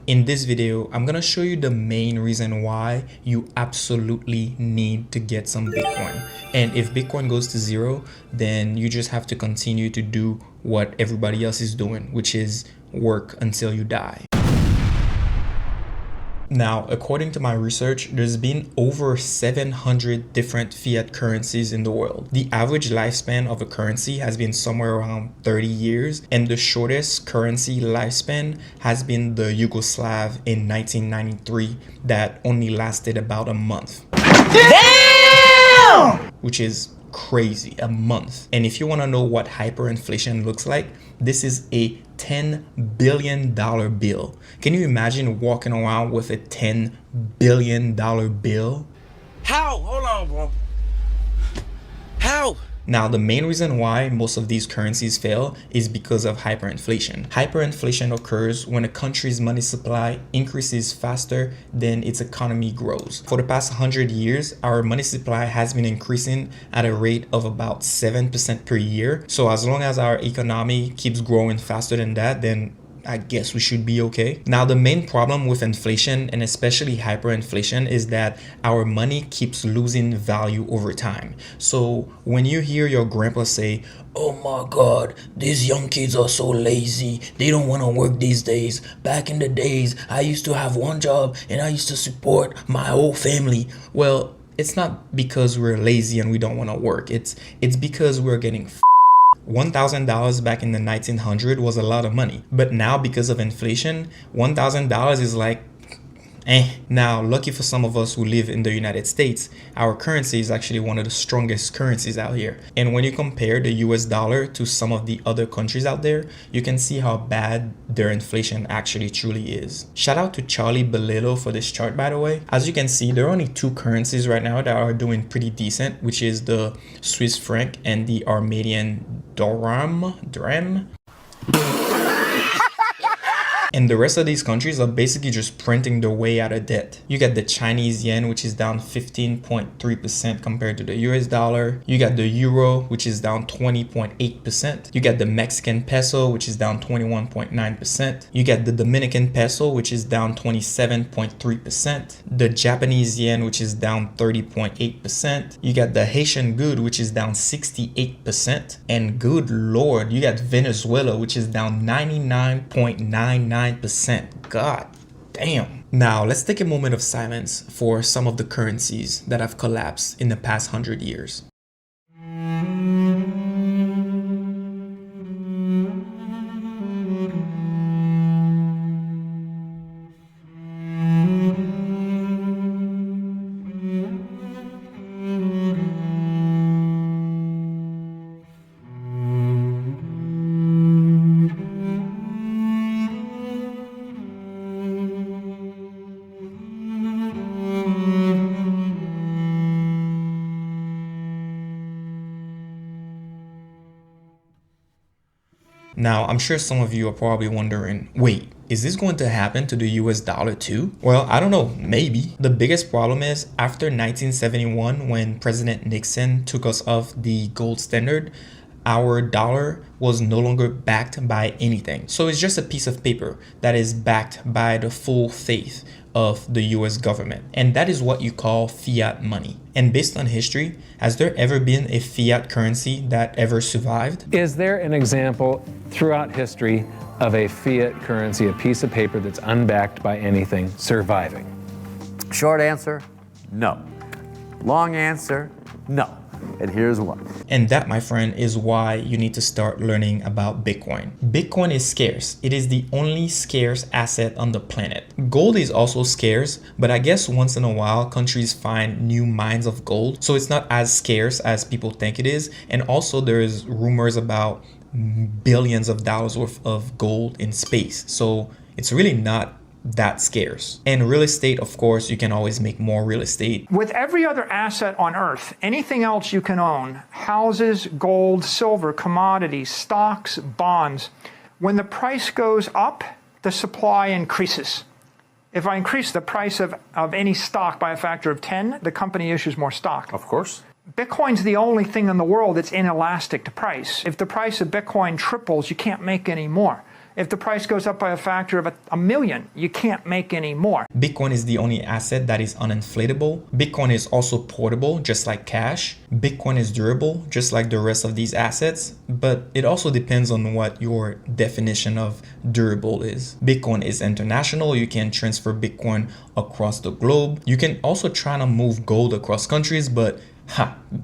In this video, I'm gonna show you the main reason why you absolutely need to get some Bitcoin. And if Bitcoin goes to zero, then you just have to continue to do what everybody else is doing, which is work until you die. Now, according to my research, there's been over 700 different fiat currencies in the world. The average lifespan of a currency has been somewhere around 30 years, and the shortest currency lifespan has been the Yugoslav in 1993 that only lasted about a month. Damn! Which is crazy, a month. And if you want to know what hyperinflation looks like, this is a $10 billion bill. Can you imagine walking around with a $10 billion bill? How? Hold on, bro. How? Now, the main reason why most of these currencies fail is because of hyperinflation. Hyperinflation occurs when a country's money supply increases faster than its economy grows. For the past 100 years, our money supply has been increasing at a rate of about 7% per year. So as long as our economy keeps growing faster than that, then I guess we should be okay. Now, the main problem with inflation, and especially hyperinflation, is that our money keeps losing value over time. So when you hear your grandpa say, "Oh my God, these young kids are so lazy. They don't want to work these days. Back in the days, I used to have one job and I used to support my whole family." Well, it's not because we're lazy and we don't want to work. It's because we're getting $1,000 back in the 1900s was a lot of money, but now because of inflation, $1,000 is like Now, lucky for some of us who live in the United States, our currency is actually one of the strongest currencies out here. And when you compare the US dollar to some of the other countries out there, you can see how bad their inflation actually truly is. Shout out to Charlie Belillo for this chart, by the way. As you can see, there are only two currencies right now that are doing pretty decent, which is the Swiss franc and the Armenian dram. And the rest of these countries are basically just printing their way out of debt. You got the Chinese yen, which is down 15.3% compared to the US dollar. You got the euro, which is down 20.8%. You got the Mexican peso, which is down 21.9%. You got the Dominican peso, which is down 27.3%. The Japanese yen, which is down 30.8%. You got the Haitian good, which is down 68%. And good Lord, you got Venezuela, which is down 99.99%. God damn. Now, let's take a moment of silence for some of the currencies that have collapsed in the past 100 years. Now, I'm sure some of you are probably wondering, wait, is this going to happen to the US dollar too? Well, I don't know, maybe. The biggest problem is after 1971, when President Nixon took us off the gold standard, our dollar was no longer backed by anything. So it's just a piece of paper that is backed by the full faith of the US government. And that is what you call fiat money. And based on history, has there ever been a fiat currency that ever survived? Is there an example throughout history of a fiat currency, a piece of paper that's unbacked by anything, surviving? Short answer, no. Long answer, no. And here's why. And that, my friend, is why you need to start learning about Bitcoin. Bitcoin is scarce. It is the only scarce asset on the planet. Gold is also scarce, but I guess once in a while, countries find new mines of gold. So it's not as scarce as people think it is. And also there's rumors about billions of dollars worth of gold in space. So it's really not that scarce. And real estate, of course, you can always make more real estate. With every other asset on earth, anything else you can own, houses, gold, silver, commodities, stocks, bonds, when the price goes up, the supply increases. If I increase the price of any stock by a factor of 10, the company issues more stock. Of course. Bitcoin's the only thing in the world that's inelastic to price. If the price of Bitcoin triples, you can't make any more. If the price goes up by a factor of a million, you can't make any more. Bitcoin is the only asset that is uninflatable. Bitcoin is also portable, just like cash. Bitcoin is durable, just like the rest of these assets, but it also depends on what your definition of durable is. Bitcoin is international. You can transfer Bitcoin across the globe. You can also try to move gold across countries, but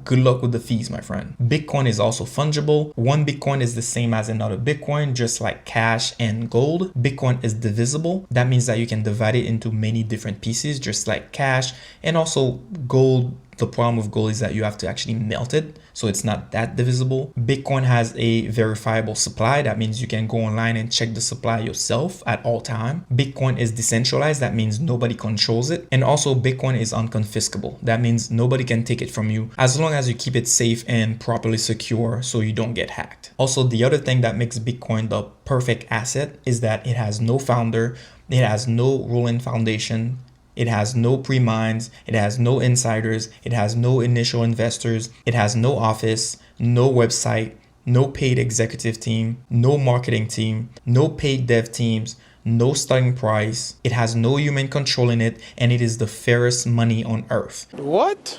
good luck with the fees, my friend. Bitcoin is also fungible. One Bitcoin is the same as another Bitcoin, just like cash and gold. Bitcoin is divisible. That means that you can divide it into many different pieces, just like cash. And also gold, the problem with gold is that you have to actually melt it, so it's not that divisible. Bitcoin has a verifiable supply. That means you can go online and check the supply yourself at all time. Bitcoin is decentralized. That means nobody controls it. And also Bitcoin is unconfiscable. That means nobody can take it from you as long as you keep it safe and properly secure so you don't get hacked. Also, the other thing that makes Bitcoin the perfect asset is that it has no founder, it has no ruling foundation, it has no pre-mines, it has no insiders, it has no initial investors, it has no office, no website, no paid executive team, no marketing team, no paid dev teams, no starting price, it has no human controlling it, and it is the fairest money on earth. What?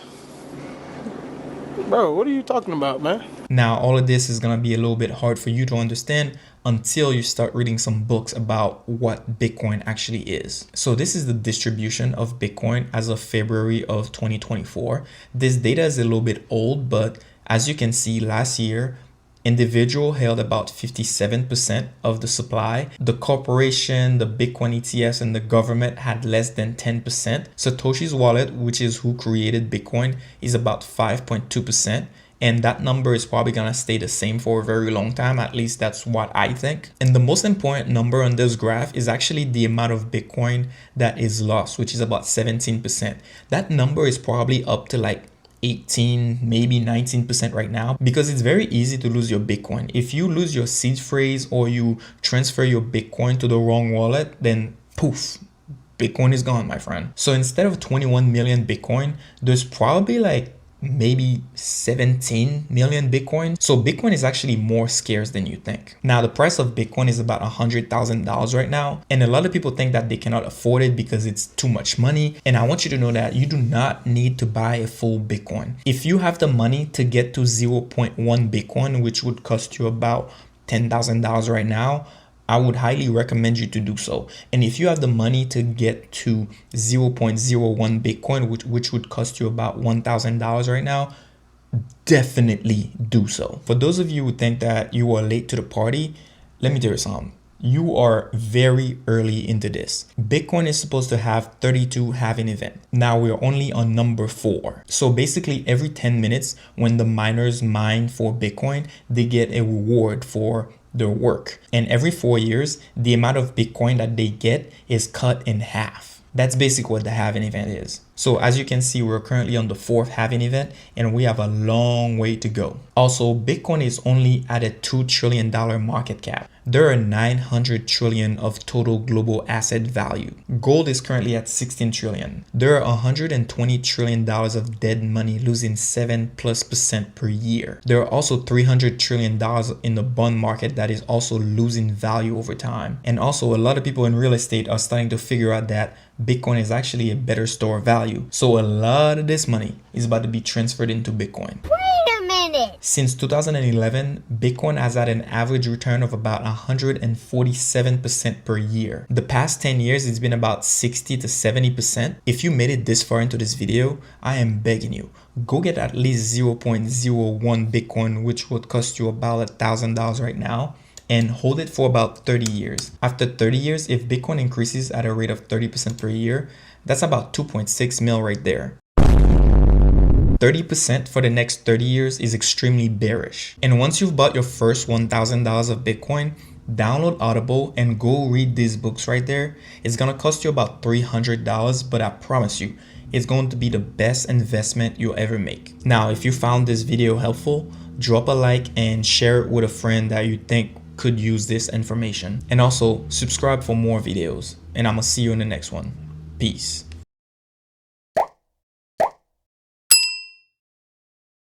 Bro, what are you talking about, man? Now, all of this is going to be a little bit hard for you to understand until you start reading some books about what Bitcoin actually is. So this is the distribution of Bitcoin as of February of 2024. This data is a little bit old, but as you can see, last year, individual held about 57% of the supply. The corporation, the Bitcoin ETFs, and the government had less than 10%. Satoshi's wallet, which is who created Bitcoin, is about 5.2%. And that number is probably going to stay the same for a very long time. At least that's what I think. And the most important number on this graph is actually the amount of Bitcoin that is lost, which is about 17%. That number is probably up to like 18, maybe 19% right now, because it's very easy to lose your Bitcoin. If you lose your seed phrase or you transfer your Bitcoin to the wrong wallet, then poof, Bitcoin is gone, my friend. So instead of 21 million Bitcoin, there's probably like maybe 17 million Bitcoin. So Bitcoin is actually more scarce than you think. Now, the price of Bitcoin is about $100,000 right now. And a lot of people think that they cannot afford it because it's too much money. And I want you to know that you do not need to buy a full Bitcoin. If you have the money to get to 0.1 Bitcoin, which would cost you about $10,000 right now, I would highly recommend you to do so. And if you have the money to get to 0.01 Bitcoin, which would cost you about $1,000 right now, definitely do so. For those of you who think that you are late to the party, let me tell you something. You are very early into this. Bitcoin is supposed to have 32 halving events. Now we're only on number 4. So basically every 10 minutes when the miners mine for Bitcoin, they get a reward for their work. And every 4 years, the amount of Bitcoin that they get is cut in half. That's basically what the halving event is. So as you can see, we're currently on the 4th halving event and we have a long way to go. Also, Bitcoin is only at a $2 trillion market cap. There are 900 trillion of total global asset value. Gold is currently at 16 trillion. There are $120 trillion of dead money losing 7+% per year. There are also $300 trillion in the bond market that is also losing value over time. And also a lot of people in real estate are starting to figure out that Bitcoin is actually a better store of value. So a lot of this money is about to be transferred into Bitcoin. Since 2011, Bitcoin has had an average return of about 147% per year. The past 10 years, it's been about 60 to 70%. If you made it this far into this video, I am begging you, go get at least 0.01 Bitcoin, which would cost you about $1,000 right now, and hold it for about 30 years. After 30 years, if Bitcoin increases at a rate of 30% per year, that's about 2.6 mil right there. 30% for the next 30 years is extremely bearish. And once you've bought your first $1,000 of Bitcoin, download Audible and go read these books right there. It's gonna cost you about $300, but I promise you, it's going to be the best investment you'll ever make. Now, if you found this video helpful, drop a like and share it with a friend that you think could use this information. And also subscribe for more videos. And I'm gonna see you in the next one. Peace.